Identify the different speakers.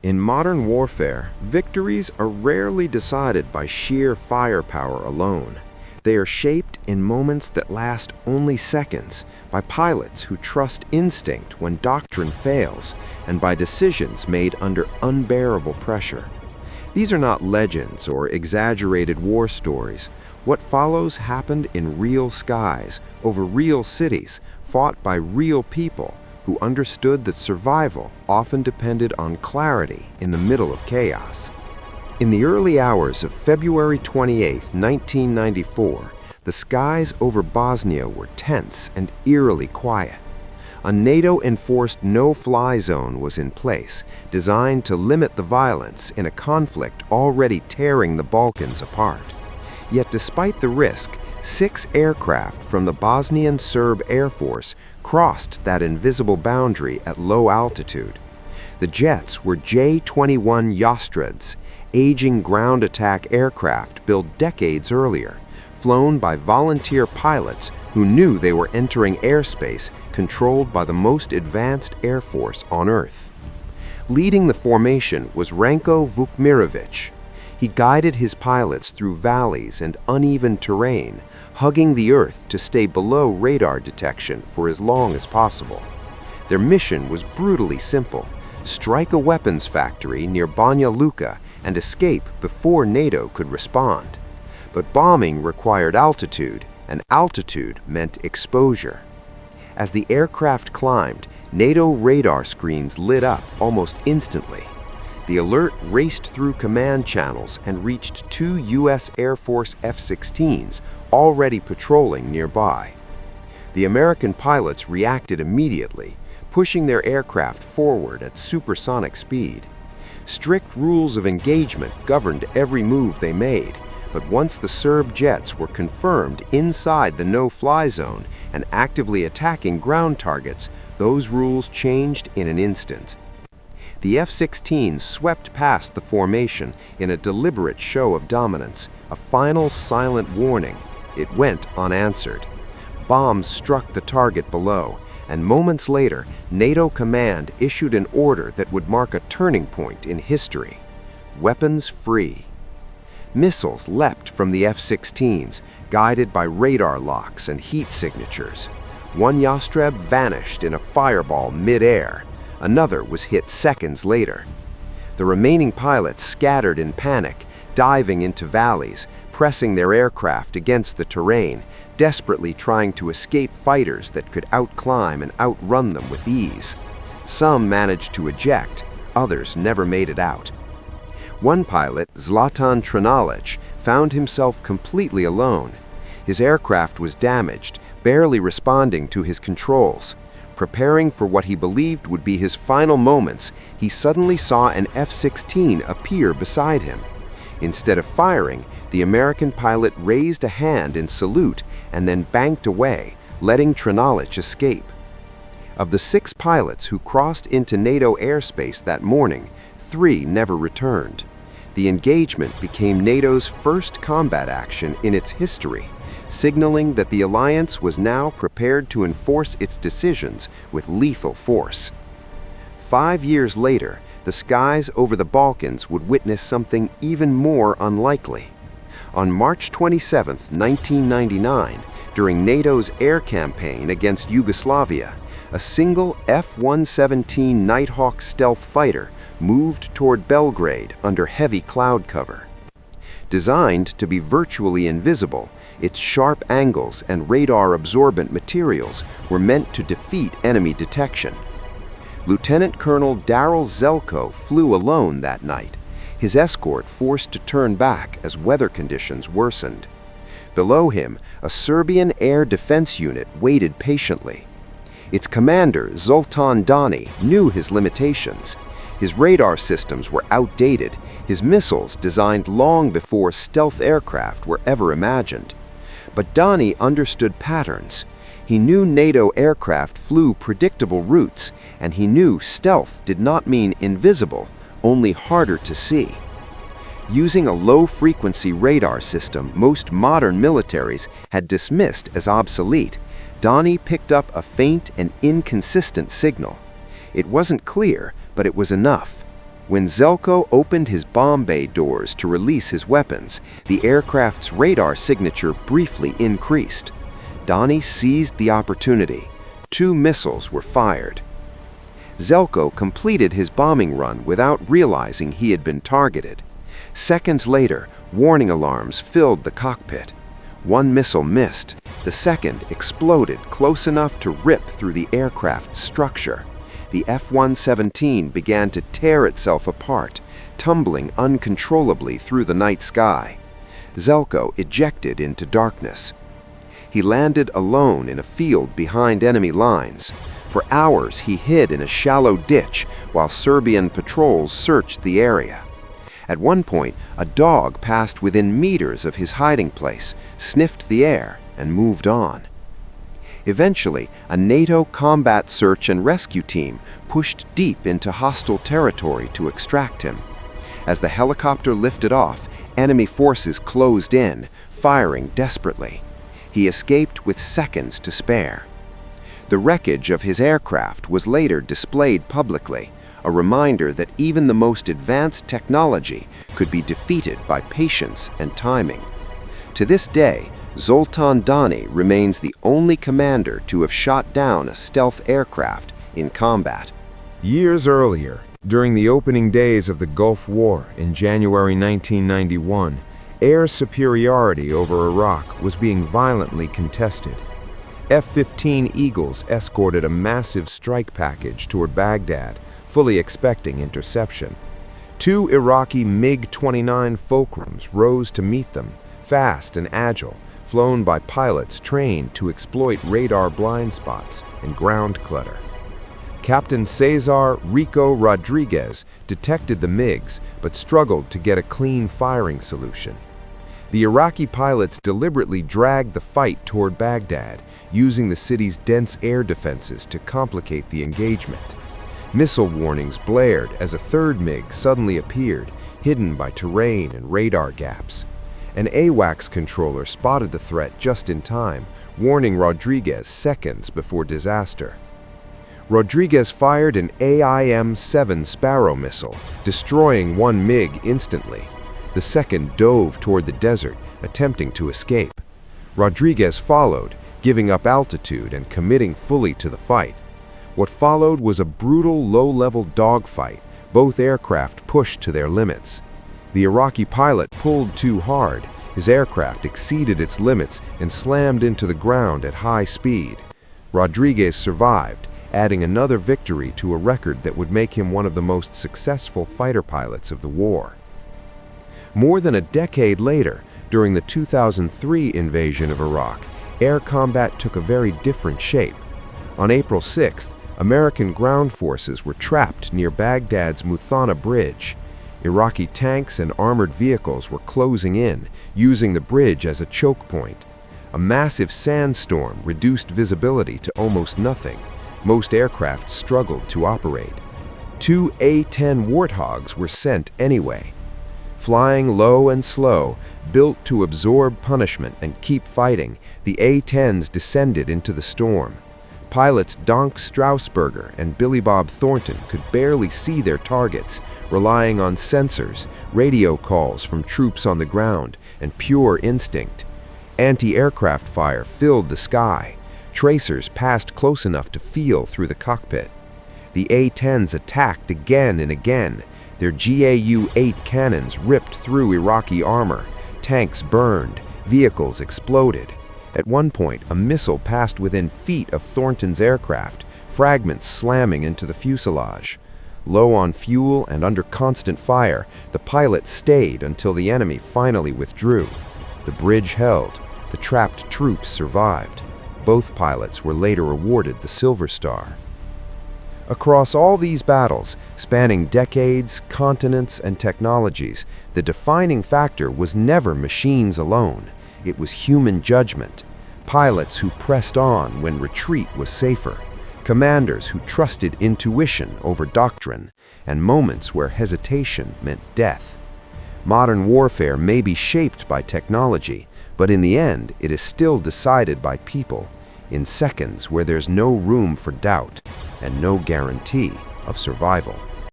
Speaker 1: In modern warfare, victories are rarely decided by sheer firepower alone. They are shaped in moments that last only seconds, by pilots who trust instinct when doctrine fails, and by decisions made under unbearable pressure. These are not legends or exaggerated war stories. What follows happened in real skies, over real cities, fought by real people who understood that survival often depended on clarity in the middle of chaos. In the early hours of February 28, 1994, the skies over Bosnia were tense and eerily quiet. A NATO-enforced no-fly zone was in place, designed to limit the violence in a conflict already tearing the Balkans apart. Yet despite the risk, 6 aircraft from the Bosnian Serb Air Force crossed that invisible boundary at low altitude. The jets were J-21 Jastreds, aging ground attack aircraft built decades earlier, flown by volunteer pilots who knew they were entering airspace controlled by the most advanced air force on Earth. Leading the formation was Ranko Vukmirovic. He guided his pilots through valleys and uneven terrain, hugging the Earth to stay below radar detection for as long as possible. Their mission was brutally simple: strike a weapons factory near Banja Luka and escape before NATO could respond. But bombing required altitude, and altitude meant exposure. As the aircraft climbed, NATO radar screens lit up almost instantly. The alert raced through command channels and reached 2 U.S. Air Force F-16s already patrolling nearby. The American pilots reacted immediately, pushing their aircraft forward at supersonic speed. Strict rules of engagement governed every move they made, but once the Serb jets were confirmed inside the no-fly zone and actively attacking ground targets, those rules changed in an instant. The F-16 swept past the formation in a deliberate show of dominance, a final silent warning. It went unanswered. Bombs struck the target below, and moments later, NATO command issued an order that would mark a turning point in history: weapons free. Missiles leapt from the F-16s, guided by radar locks and heat signatures. One Jastreb vanished in a fireball mid-air. Another was hit seconds later. The remaining pilots scattered in panic, diving into valleys, pressing their aircraft against the terrain, desperately trying to escape fighters that could outclimb and outrun them with ease. Some managed to eject, others never made it out. One pilot, Zlatan Trnalic, found himself completely alone. His aircraft was damaged, barely responding to his controls. Preparing for what he believed would be his final moments, he suddenly saw an F-16 appear beside him. Instead of firing, the American pilot raised a hand in salute and then banked away, letting Trnalic escape. Of the 6 pilots who crossed into NATO airspace that morning, 3 never returned. The engagement became NATO's first combat action in its history, signaling that the alliance was now prepared to enforce its decisions with lethal force. 5 years later, the skies over the Balkans would witness something even more unlikely. On March 27, 1999, during NATO's air campaign against Yugoslavia, a single F-117 Nighthawk stealth fighter moved toward Belgrade under heavy cloud cover. Designed to be virtually invisible, its sharp angles and radar-absorbent materials were meant to defeat enemy detection. Lieutenant Colonel Daryl Zelko flew alone that night, his escort forced to turn back as weather conditions worsened. Below him, a Serbian air defense unit waited patiently. Its commander, Zoltan Dani, knew his limitations. His radar systems were outdated, his missiles designed long before stealth aircraft were ever imagined. But Dani understood patterns. He knew NATO aircraft flew predictable routes, and he knew stealth did not mean invisible, only harder to see. Using a low-frequency radar system most modern militaries had dismissed as obsolete, Dani picked up a faint and inconsistent signal. It wasn't clear, but it was enough. When Zelko opened his bomb bay doors to release his weapons, the aircraft's radar signature briefly increased. Donnie seized the opportunity. 2 missiles were fired. Zelko completed his bombing run without realizing he had been targeted. Seconds later, warning alarms filled the cockpit. 1 missile missed. The second exploded close enough to rip through the aircraft's structure. The F-117 began to tear itself apart, tumbling uncontrollably through the night sky. Zelko ejected into darkness. He landed alone in a field behind enemy lines. For hours, he hid in a shallow ditch while Serbian patrols searched the area. At one point, a dog passed within meters of his hiding place, sniffed the air, and moved on. Eventually, a NATO combat search and rescue team pushed deep into hostile territory to extract him. As the helicopter lifted off, enemy forces closed in, firing desperately. He escaped with seconds to spare. The wreckage of his aircraft was later displayed publicly, a reminder that even the most advanced technology could be defeated by patience and timing. To this day, Zoltan Dani remains the only commander to have shot down a stealth aircraft in combat.
Speaker 2: Years earlier, during the opening days of the Gulf War in January 1991, air superiority over Iraq was being violently contested. F-15 Eagles escorted a massive strike package toward Baghdad, fully expecting interception. 2 Iraqi MiG-29 Fulcrums rose to meet them, fast and agile, flown by pilots trained to exploit radar blind spots and ground clutter. Captain Cesar Rico Rodriguez detected the MiGs but struggled to get a clean firing solution. The Iraqi pilots deliberately dragged the fight toward Baghdad, using the city's dense air defenses to complicate the engagement. Missile warnings blared as a 3rd MiG suddenly appeared, hidden by terrain and radar gaps. An AWACS controller spotted the threat just in time, warning Rodriguez seconds before disaster. Rodriguez fired an AIM-7 Sparrow missile, destroying 1 MiG instantly. The second dove toward the desert, attempting to escape. Rodriguez followed, giving up altitude and committing fully to the fight. What followed was a brutal, low-level dogfight, both aircraft pushed to their limits. The Iraqi pilot pulled too hard. His aircraft exceeded its limits and slammed into the ground at high speed. Rodriguez survived, adding another victory to a record that would make him one of the most successful fighter pilots of the war. More than a decade later, during the 2003 invasion of Iraq, air combat took a very different shape. On April 6th, American ground forces were trapped near Baghdad's Muthana Bridge. Iraqi tanks and armored vehicles were closing in, using the bridge as a choke point. A massive sandstorm reduced visibility to almost nothing. Most aircraft struggled to operate. 2 A-10 Warthogs were sent anyway. Flying low and slow, built to absorb punishment and keep fighting, the A-10s descended into the storm. Pilots Donk Strausberger and Billy Bob Thornton could barely see their targets, relying on sensors, radio calls from troops on the ground, and pure instinct. Anti-aircraft fire filled the sky. Tracers passed close enough to feel through the cockpit. The A-10s attacked again and again. Their GAU-8 cannons ripped through Iraqi armor. Tanks burned. Vehicles exploded. At one point, a missile passed within feet of Thornton's aircraft, fragments slamming into the fuselage. Low on fuel and under constant fire, the pilot stayed until the enemy finally withdrew. The bridge held. The trapped troops survived. Both pilots were later awarded the Silver Star. Across all these battles, spanning decades, continents, and technologies, the defining factor was never machines alone. It was human judgment. Pilots who pressed on when retreat was safer. Commanders who trusted intuition over doctrine, and moments where hesitation meant death. Modern warfare may be shaped by technology, but in the end, it is still decided by people, in seconds where there's no room for doubt and no guarantee of survival.